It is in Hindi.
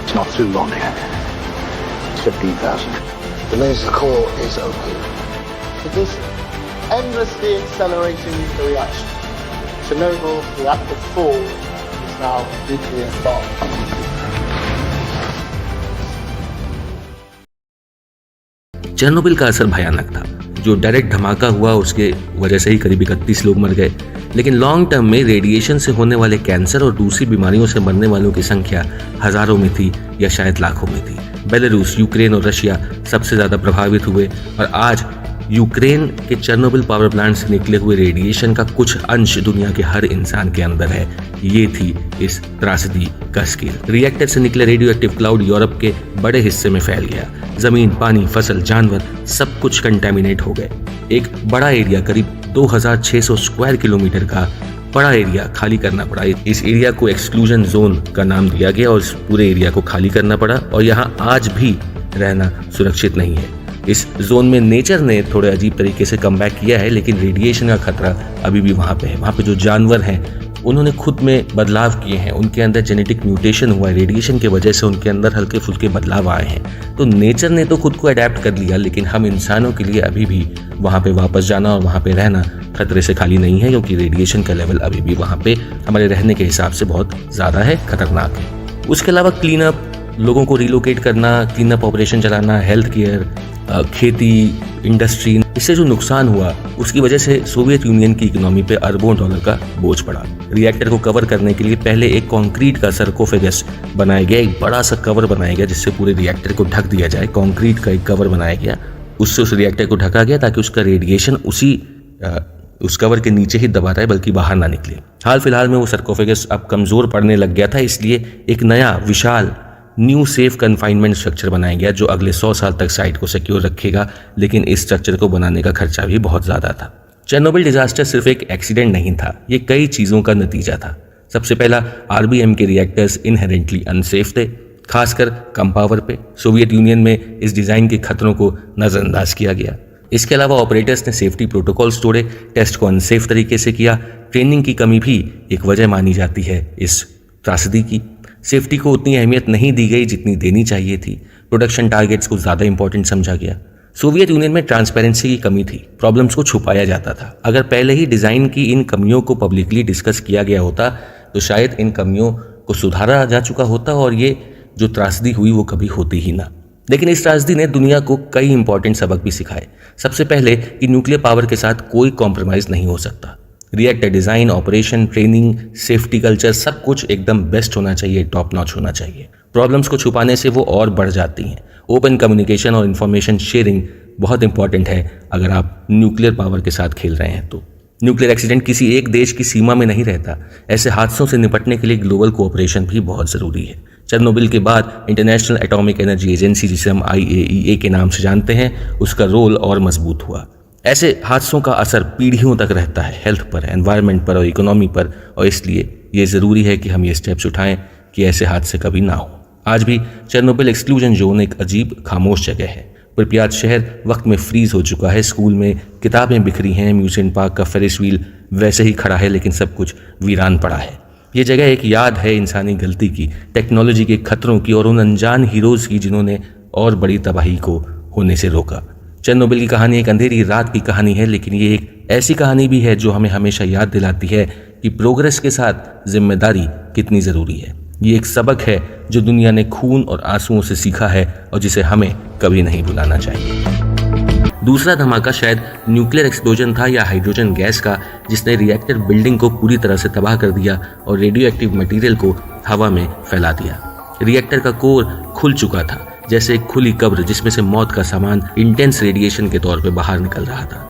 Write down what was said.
It's not through bonding. It's 15,000. The laser core is open. It is endlessly accelerating the reaction. Chernobyl reactor 4 is now nuclear bomb. Chernobyl का असर भयानक था। जो डायरेक्ट धमाका हुआ उसके वजह से ही करीब 31 लोग मर गए, लेकिन लॉन्ग टर्म में रेडिएशन से होने वाले कैंसर और दूसरी बीमारियों से मरने वालों की संख्या हजारों में थी या शायद लाखों में थी। बेलारूस, यूक्रेन और रशिया सबसे ज्यादा प्रभावित हुए और आज यूक्रेन के चेरनोबिल पावर प्लांट से निकले हुए रेडिएशन का कुछ अंश दुनिया के हर इंसान के अंदर है। ये थी इस त्रासदी का स्केल। रिएक्टर से निकले रेडियो एक्टिव क्लाउड यूरोप के बड़े हिस्से में फैल गया। जमीन, पानी, फसल, जानवर सब कुछ कंटेमिनेट हो गए। एक बड़ा एरिया, करीब 2600 स्क्वायर किलोमीटर का बड़ा एरिया खाली करना पड़ा। इस एरिया को एक्सक्लूजन जोन का नाम दिया गया और इस पूरे एरिया को खाली करना पड़ा और यहाँ आज भी रहना सुरक्षित नहीं है। इस जोन में नेचर ने थोड़े अजीब तरीके से कमबैक किया है, लेकिन रेडिएशन का खतरा अभी भी वहाँ पे है। वहाँ पे जो जानवर हैं उन्होंने खुद में बदलाव किए हैं, उनके अंदर जेनेटिक म्यूटेशन हुआ है, रेडिएशन की वजह से उनके अंदर हल्के फुल्के बदलाव आए हैं। तो नेचर ने तो खुद को अडेप्ट कर लिया, लेकिन हम इंसानों के लिए अभी भी वहाँ पे वापस जाना और वहाँ पे रहना खतरे से खाली नहीं है, क्योंकि रेडिएशन का लेवल अभी भी वहाँ पे हमारे रहने के हिसाब से बहुत ज़्यादा है, खतरनाक है। उसके अलावा क्लीन अप, लोगों को रिलोकेट करना, क्लीन अप ऑपरेशन चलाना, हेल्थ केयर, खेती, इंडस्ट्री, इससे जो नुकसान हुआ उसकी वजह से सोवियत यूनियन की इकोनॉमी पे अरबों डॉलर का बोझ पड़ा। रिएक्टर को कवर करने के लिए पहले एक कंक्रीट का सर्कोफेगस बनाया गया, एक बड़ा सा कवर बनाया गया जिससे पूरे रिएक्टर को ढक दिया जाए। कंक्रीट का एक कवर बनाया गया, उससे उस रिएक्टर को ढका गया ताकि उसका रेडिएशन उस कवर के नीचे ही दबा रहे, बल्कि बाहर ना निकले। हाल फिलहाल में वो सर्कोफेगस अब कमजोर पड़ने लग गया था, इसलिए एक नया विशाल न्यू सेफ कन्फाइनमेंट स्ट्रक्चर बनाया गया जो अगले 100 साल तक साइट को सिक्योर रखेगा, लेकिन इस स्ट्रक्चर को बनाने का खर्चा भी बहुत ज़्यादा था। चेरनोबिल डिजास्टर सिर्फ एक एक्सीडेंट नहीं था, ये कई चीज़ों का नतीजा था। सबसे पहला, आरबीएम के रिएक्टर्स इनहेरेंटली अनसेफ थे, खासकर कम पावर पे। सोवियत यूनियन में इस डिज़ाइन के खतरों को नज़रअंदाज किया गया। इसके अलावा ऑपरेटर्स ने सेफ्टी प्रोटोकॉल्स तोड़े, टेस्ट को अनसेफ तरीके से किया। ट्रेनिंग की कमी भी एक वजह मानी जाती है इस त्रासदी की। सेफ्टी को उतनी अहमियत नहीं दी गई जितनी देनी चाहिए थी। प्रोडक्शन टारगेट्स को ज़्यादा इंपॉर्टेंट समझा गया। सोवियत यूनियन में ट्रांसपेरेंसी की कमी थी, प्रॉब्लम्स को छुपाया जाता था। अगर पहले ही डिज़ाइन की इन कमियों को पब्लिकली डिस्कस किया गया होता तो शायद इन कमियों को सुधारा जा चुका होता और ये जो त्रासदी हुई वो कभी होती ही ना। लेकिन इस त्रासदी ने दुनिया को कई इंपॉर्टेंट सबक भी सिखाए। सबसे पहले कि न्यूक्लियर पावर के साथ कोई कॉम्प्रोमाइज़ नहीं हो सकता। Reactor design, operation, training, safety culture सब कुछ एकदम बेस्ट होना चाहिए, टॉप नॉच होना चाहिए। प्रॉब्लम्स को छुपाने से वो और बढ़ जाती हैं। ओपन कम्युनिकेशन और इन्फॉर्मेशन शेयरिंग बहुत इंपॉर्टेंट है अगर आप न्यूक्लियर पावर के साथ खेल रहे हैं तो। न्यूक्लियर एक्सीडेंट किसी एक देश की सीमा में नहीं रहता। ऐसे हादसों से निपटने के लिए ग्लोबल कोऑपरेशन भी बहुत ज़रूरी है। चेरनोबिल के बाद इंटरनेशनल एटॉमिक एनर्जी एजेंसी, जिसे हम IAEA के नाम से जानते हैं, उसका रोल और मजबूत हुआ। ऐसे हादसों का असर पीढ़ियों तक रहता है, हेल्थ पर, एनवायरनमेंट पर और इकोनॉमी पर, और इसलिए ये ज़रूरी है कि हम ये स्टेप्स उठाएं कि ऐसे हादसे कभी ना हो। आज भी चेरनोबिल एक्सक्लूजन जोन एक अजीब खामोश जगह है। प्रिप्यात शहर वक्त में फ्रीज हो चुका है, स्कूल में किताबें बिखरी हैं, म्यूजियम पार्क का फेरिस व्हील वैसे ही खड़ा है, लेकिन सब कुछ वीरान पड़ा है। ये जगह एक याद है इंसानी गलती की, टेक्नोलॉजी के खतरों की और उन अनजान हीरोज़ की जिन्होंने और बड़ी तबाही को होने से रोका। चेरनोबिल की कहानी एक अंधेरी रात की कहानी है, लेकिन ये एक ऐसी कहानी भी है जो हमें हमेशा याद दिलाती है कि प्रोग्रेस के साथ जिम्मेदारी कितनी ज़रूरी है। ये एक सबक है जो दुनिया ने खून और आंसुओं से सीखा है और जिसे हमें कभी नहीं भुलाना चाहिए। दूसरा धमाका शायद न्यूक्लियर एक्सप्लोजन था या हाइड्रोजन गैस का, जिसने रिएक्टर बिल्डिंग को पूरी तरह से तबाह कर दिया और रेडियो एक्टिव मटीरियल को हवा में फैला दिया। रिएक्टर का कोर खुल चुका था, जैसे एक खुली कब्र जिसमें से मौत का सामान इंटेंस रेडिएशन के तौर पे बाहर निकल रहा था।